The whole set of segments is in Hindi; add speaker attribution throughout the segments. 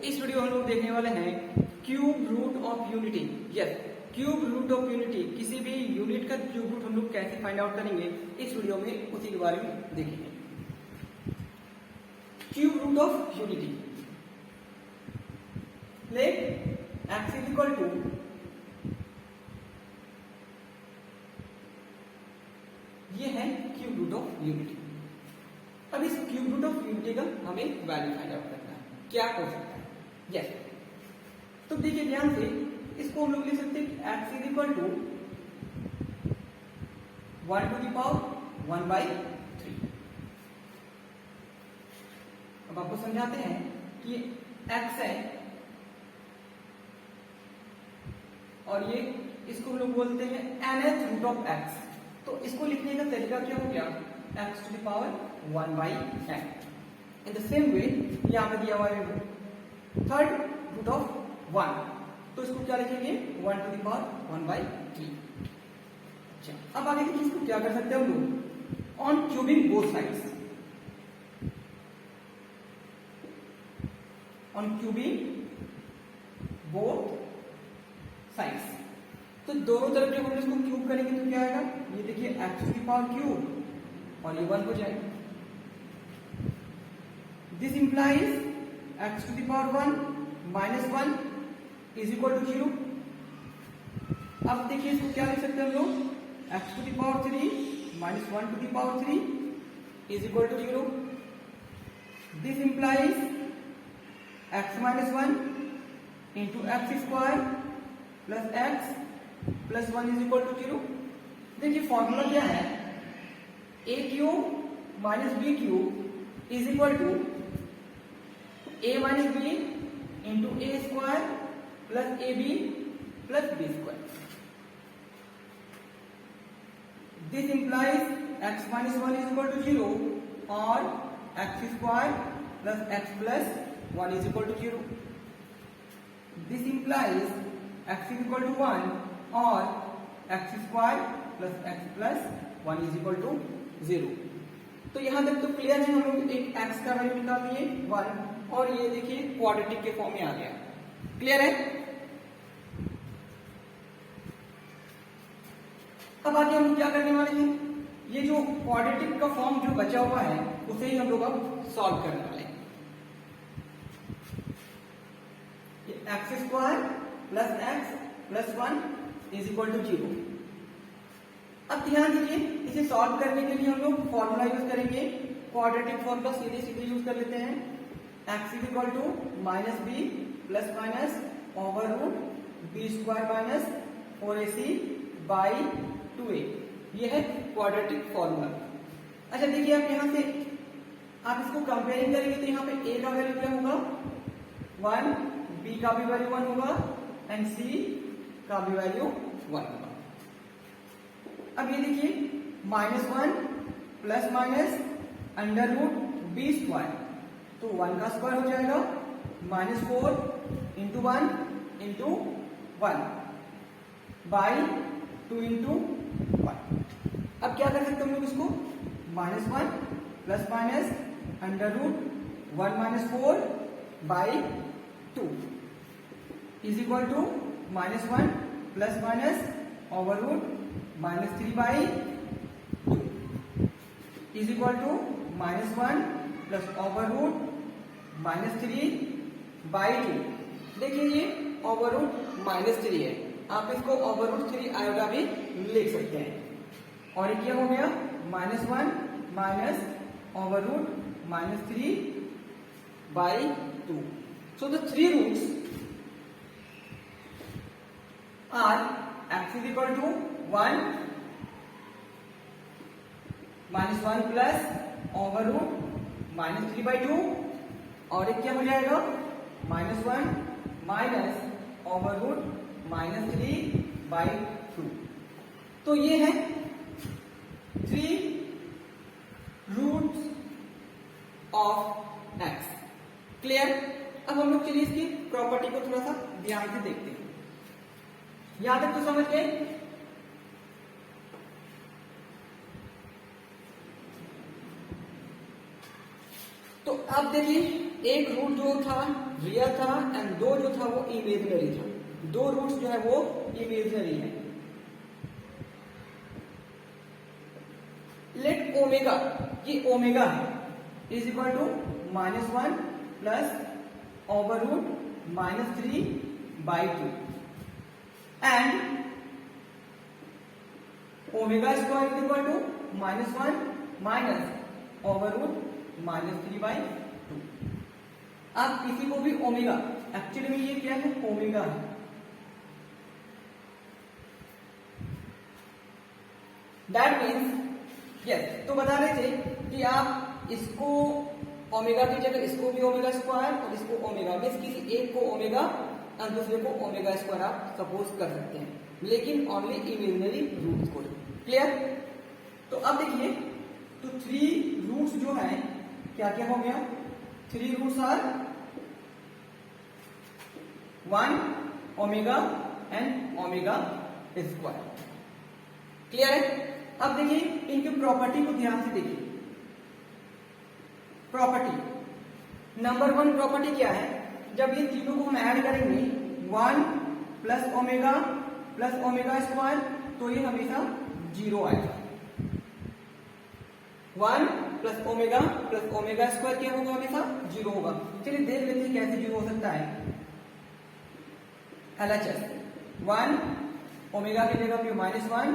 Speaker 1: इस वीडियो में हम लोग देखने वाले हैं cube root of unity. Yes, cube root of unity, किसी भी यूनिट का क्यूब रूट हम लोग कैसे फाइंड आउट करेंगे इस वीडियो में उसी के बारे में देखेंगे। Cube root of unity, let x is equal to ये है क्यूब रूट ऑफ यूनिटी। अब इस क्यूब रूट ऑफ यूनिटी का हमें वैल्यू फाइंड आउट करना है, क्या हो सकता है। यस, तो देखिए ध्यान से, इसको हम लोग लिख सकते हैं x is equal to 1 to the power 1/3। अब आपको समझाते हैं कि x है और ये इसको हम लोग बोलते हैं nth रूट ऑफ x। तो इसको लिखने का तरीका क्या हो गया, x to the power 1/n। In the same way यहां पे दिया हुआ है थर्ड रूट ऑफ 1, तो इसको क्या लिखेंगे 1 टू द पावर 1/3। अच्छा, अब आगे देखिए इसको क्या कर सकते हैं हम लोग, on cubing both sides, on cubing both sides. तो दोनों तरफ जब हम इसको क्यूब करेंगे तो क्या आएगा, ये देखिए x to the power cube और ये 1 हो जाएगा। This implies x to the power 1 minus 1 is equal to 0। अब देखिए इसको क्या लिख सकते हैं हम लोग, x to the power 3 minus 1 to the power 3 is equal to 0। This implies x minus 1 into x square plus x plus 1 is equal to 0। देखिए फॉर्मूला क्या है, a cube minus b cube is equal to a minus b into a square plus a b plus b square. This implies x minus 1 is equal to 0 और x square plus x plus 1 is equal to 0। This implies x is equal to 1 और x square plus x plus 1 is equal to 0। तो यहां तक तो क्लियर है, हम लोग एक x का वैल्यू निकाल लिए 1 और ये देखिए क्वाड्रेटिक के फॉर्म में आ गया। क्लियर है। अब आगे हम क्या करने वाले हैं, ये जो क्वाड्रेटिक का फॉर्म जो बचा हुआ है उसे ही हम लोग अब सॉल्व करने वाले हैं। X square plus x plus 1 is equal to 0। अब ध्यान दीजिए, इसे सॉल्व करने के लिए हम लोग फॉर्मूला यूज करेंगे, क्वाड्रेटिक फॉर्मूला सीधे सीधे यूज कर लेते हैं। x is equal to minus B plus minus over root B square minus 4ac by 2a। ये है क्वाड्रेटिक फॉर्मूला। अच्छा देखिए, आप यहां से आप इसको कंपेयरिंग करेंगे तो यहाँ पे a का वैल्यू क्या होगा 1, b का भी वैल्यू 1 होगा एंड c का भी वैल्यू 1 होगा। अब ये देखिए -1 plus minus under root B square, तो 1 का स्क्वायर हो जाएगा -4 इंटू 1 इंटू 1 बाई 2 इंटू 1। अब क्या कर सकते हैं हम लोग इसको, -1 plus minus under root 1 minus 4 by 2 is equal to -1 plus minus over root -3 by 2 is equal to -1 plus over root -3 by 2। देखिए ये ओवर रूट -3 है, आप इसको ओवर रूट 3 आयोटा भी लिख सकते हैं। और ये क्या हो गया -1 minus over root -3 by 2। So the 3 roots are x is equal to 1 minus 1 plus over root -3 by 2 और एक क्या हो जाएगा -1 माइनस ओवर रूट -3 by 2। तो ये है 3 रूट्स ऑफ x। क्लियर। अब हम लोग चलिए इसकी प्रॉपर्टी को थोड़ा सा ध्यान से देखते हैं। यहां तक तो समझ गए। तो अब देखिए एक रूट जो था रियल था एंड दो जो था वो इमेजिनरी था। दो रूट्स जो है वो इमेजिनरी है। लेट ओमेगा, ये ओमेगा है, is equal to -1 plus over root -3/2 and omega square is equal to -1 minus over root -3/2। आप किसी को भी ओमेगा, एक्चुअली में ये क्या है, ओमेगा है। दैट मीन्स यस, तो बता रहे थे कि आप इसको ओमेगा की जगह इसको भी ओमेगा स्क्वायर और इसको ओमेगा, मीन्स किसी एक को ओमेगा और दूसरे को ओमेगा स्क्वायर आप सपोज कर सकते हैं, लेकिन ओनली इमेजिनरी रूट्स को। क्लियर? तो अब देखिए, तो 3 रूट्स जो है क्या क्या हो गया, 3 roots are 1 omega and omega square. Clear है? अब देखिए इनकी प्रॉपर्टी को ध्यान से देखिए। प्रॉपर्टी नंबर 1 प्रॉपर्टी क्या है, जब ये तीनों को हम ऐड करेंगे 1 प्लस ओमेगा स्क्वायर, तो ये हमेशा 0 आएगा। 1 प्लस ओमेगा स्क्वायर क्या होगा, हमेशा 0 होगा। चलिए देख लेते हैं कैसे 0 हो सकता है। LHS 1 ओमेगा की जगह पे -1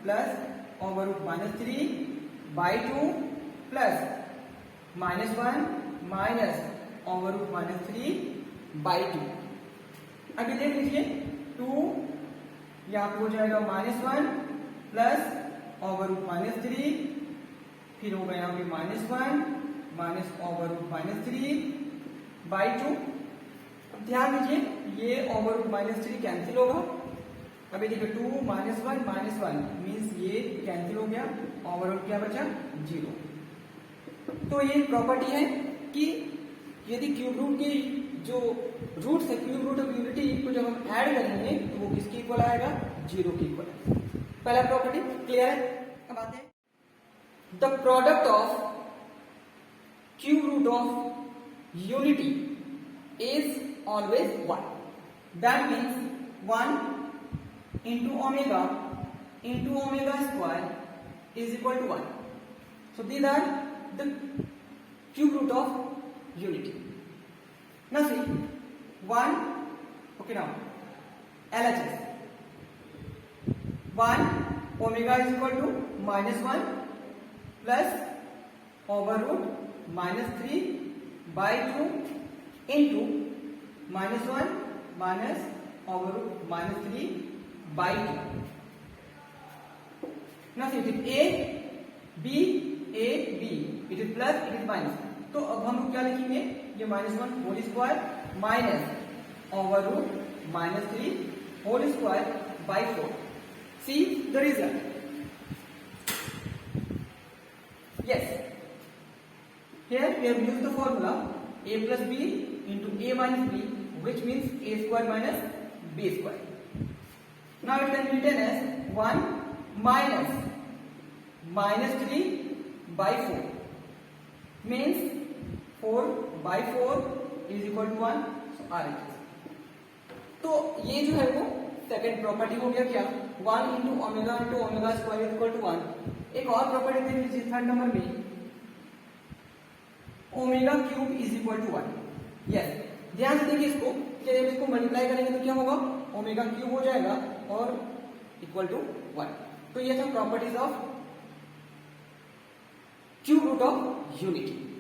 Speaker 1: plus over root -3/2 plus -1 minus over root -3/2। अभी देख लीजिए 2 यहाँ पे हो जाएगा -1 प्लस ओवर रूट -3, फिर होगा यहाँ पे -1 माइनस ओवर रूट -3/2। अब ध्यान दीजिए ये ओवर रूट -3 कैंसिल होगा। अभी देखिए 2 -1 मीन्स ये कैंसिल हो गया, ओवरऑल क्या बचा 0। तो ये प्रॉपर्टी है कि यदि क्यूब रूट की जो रूट्स है, क्यूब रूट ऑफ यूनिटी को जब हम ऐड करेंगे तो वो किसके इक्वल आएगा, 0 के इक्वल है। पहला प्रॉपर्टी क्लियर है। अब आते हैं the product of cube root of unity is always 1। That means 1 into omega square is equal to 1. So these are the cube root of unity. Now see 1, okay, now LHS 1 omega is equal to -1 plus over root -3/2 into -1 minus over root -3/2. Now see it is A B, it is plus, it is minus। तो अब हम क्या लिखेंगे, ये -1 whole square minus over root -3 whole square by 4। See the result. Yes, here we have used the formula a plus b into a minus b, which means a square minus b square. Now it can be written as 1 minus -3/4 means 4/4 is equal to 1. So RHS। तो ये जो है वो सेकेंड प्रॉपर्टी हो गया क्या, 1 into omega square is equal to 1। एक और प्रॉपर्टी देख लीजिए थर्ड नंबर में, omega cube is equal to 1। Yes, ध्यान से देखिए इसको, जब इसको मल्टीप्लाई करेंगे तो क्या होगा, ओमेगा क्यूब हो जाएगा और इक्वल टू 1। तो ये था properties of cube root of unity.